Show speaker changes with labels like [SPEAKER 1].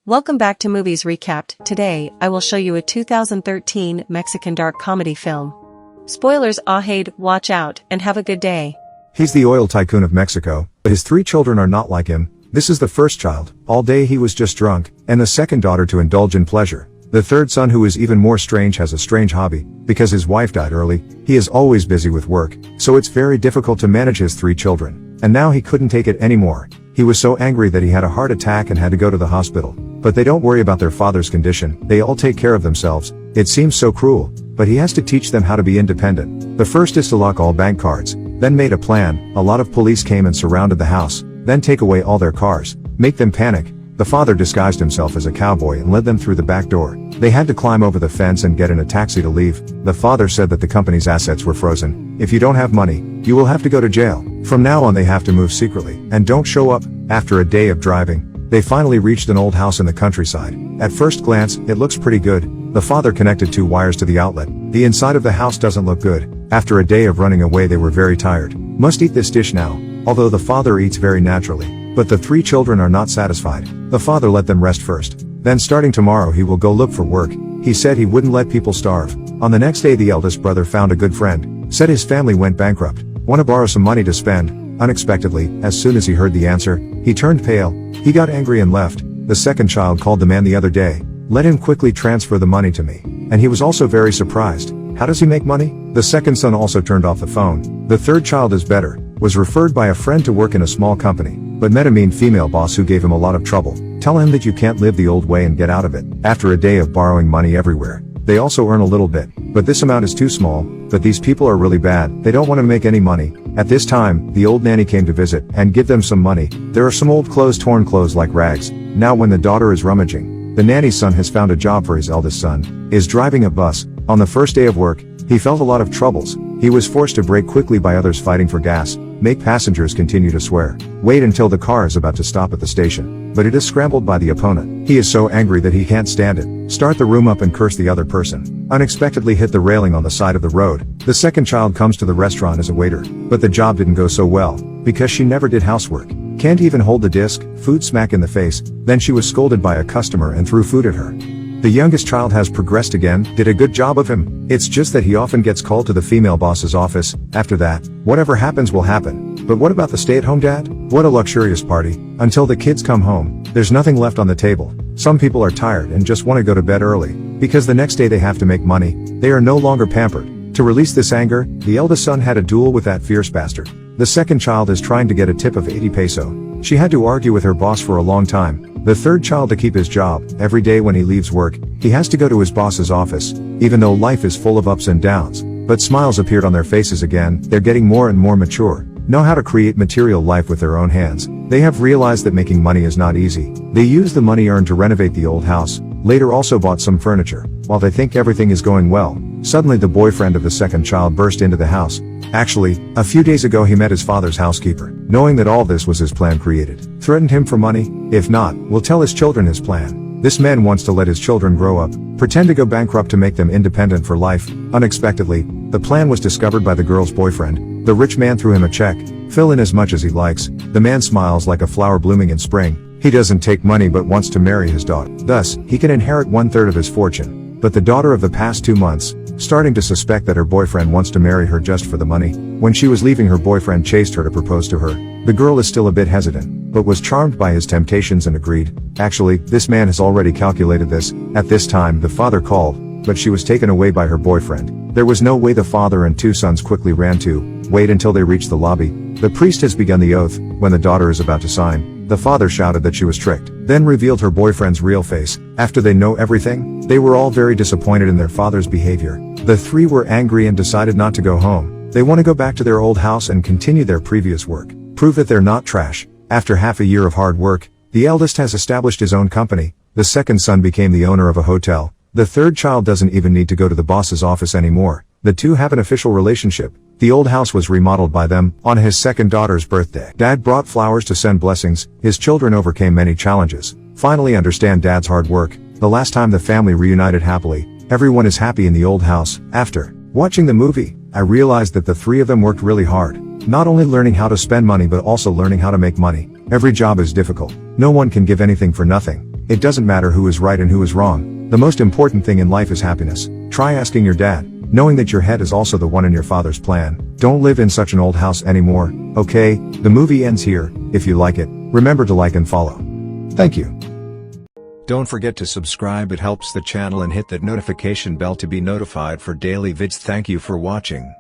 [SPEAKER 1] Welcome back to Movies Recapped. Today, I will show you a 2013 Mexican dark comedy film. Spoilers ahead, watch out, and have a good day.
[SPEAKER 2] He's the oil tycoon of Mexico, but his 3 children are not like him. This is the first child. All day he was just drunk, and the second daughter to indulge in pleasure. The third son, who is even more strange, has a strange hobby. Because his wife died early, he is always busy with work, so it's very difficult to manage his 3 children. And now he couldn't take it anymore. He was so angry that he had a heart attack and had to go to the hospital. But they don't worry about their father's condition, they all take care of themselves. It seems so cruel, but he has to teach them how to be independent. The first is to lock all bank cards, then made a plan. A lot of police came and surrounded the house, then take away all their cars, make them panic. The father disguised himself as a cowboy and led them through the back door. They had to climb over the fence and get in a taxi to leave. The father said that the company's assets were frozen. If you don't have money, you will have to go to jail. From now on they have to move secretly, and don't show up. After a day of driving, they finally reached an old house in the countryside. At first glance, it looks pretty good. The father connected 2 wires to the outlet. The inside of the house doesn't look good. After a day of running away, they were very tired. Must eat this dish now. Although the father eats very naturally. But the 3 children are not satisfied. The father let them rest first. Then starting tomorrow he will go look for work. He said he wouldn't let people starve. On the next day the eldest brother found a good friend. Said his family went bankrupt. Want to borrow some money to spend. Unexpectedly, as soon as he heard the answer, he turned pale. He got angry and left. The second child called the man the other day. Let him quickly transfer the money to me. And he was also very surprised. How does he make money? The second son also turned off the phone. The third child is better. Was referred by a friend to work in a small company, but met a mean female boss who gave him a lot of trouble. Tell him that you can't live the old way and get out of it. After a day of borrowing money everywhere, they also earn a little bit, but this amount is too small. But these people are really bad. They don't want to make any money. At this time, the old nanny came to visit and give them some money. There are some old clothes, torn clothes like rags. Now when the daughter is rummaging, the nanny's son has found a job for his eldest son, is driving a bus. On the first day of work, he felt a lot of troubles. He was forced to brake quickly by others fighting for gas, make passengers continue to swear, wait until the car is about to stop at the station, but it is scrambled by the opponent. He is so angry that he can't stand it, start the room up and curse the other person. Unexpectedly hit the railing on the side of the road. The second child comes to the restaurant as a waiter, but the job didn't go so well, because she never did housework. Can't even hold the disc, food smack in the face. Then she was scolded by a customer and threw food at her. The youngest child has progressed again, did a good job of him. It's just that he often gets called to the female boss's office. After that, whatever happens will happen. But what about the stay-at-home dad? What a luxurious party. Until the kids come home, there's nothing left on the table. Some people are tired and just want to go to bed early, because the next day they have to make money. They are no longer pampered. To release this anger, the eldest son had a duel with that fierce bastard. The second child is trying to get a tip of 80 peso. She had to argue with her boss for a long time. The third child to keep his job. Every day when he leaves work, he has to go to his boss's office. Even though life is full of ups and downs, but smiles appeared on their faces again. They're getting more and more mature, know how to create material life with their own hands. They have realized that making money is not easy. They use the money earned to renovate the old house, later also bought some furniture. While they think everything is going well, suddenly the boyfriend of the second child burst into the house. Actually, a few days ago he met his father's housekeeper. Knowing that all this was his plan created, threatened him for money. If not, will tell his children his plan. This man wants to let his children grow up, pretend to go bankrupt to make them independent for life. Unexpectedly, the plan was discovered by the girl's boyfriend. The rich man threw him a check. Fill in as much as he likes. The man smiles like a flower blooming in spring. He doesn't take money but wants to marry his daughter. Thus, he can inherit 1/3 of his fortune. But the daughter of the past 2 months, starting to suspect that her boyfriend wants to marry her just for the money. When she was leaving, her boyfriend chased her to propose to her. The girl is still a bit hesitant, but was charmed by his temptations and agreed. Actually, this man has already calculated this. At this time, the father called, but she was taken away by her boyfriend. There was no way. The father and 2 sons quickly ran to wait until they reached the lobby. The priest has begun the oath. When the daughter is about to sign, the father shouted that she was tricked, then revealed her boyfriend's real face. After they know everything, they were all very disappointed in their father's behavior. The 3 were angry and decided not to go home. They want to go back to their old house and continue their previous work. Prove that they're not trash. After half a year of hard work, the eldest has established his own company. The second son became the owner of a hotel. The third child doesn't even need to go to the boss's office anymore. The 2 have an official relationship. The old house was remodeled by them. On his second daughter's birthday, Dad brought flowers to send blessings. His children overcame many challenges. Finally understand Dad's hard work. The last time the family reunited happily, everyone is happy in the old house. After watching the movie, I realized that the 3 of them worked really hard. Not only learning how to spend money but also learning how to make money. Every job is difficult. No one can give anything for nothing. It doesn't matter who is right and who is wrong. The most important thing in life is happiness. Try asking your dad, knowing that your head is also the one in your father's plan. Don't live in such an old house anymore, okay? The movie ends here. If you like it, remember to like and follow. Thank you.
[SPEAKER 3] Don't forget to subscribe, it helps the channel, and hit that notification bell to be notified for daily vids. Thank you for watching.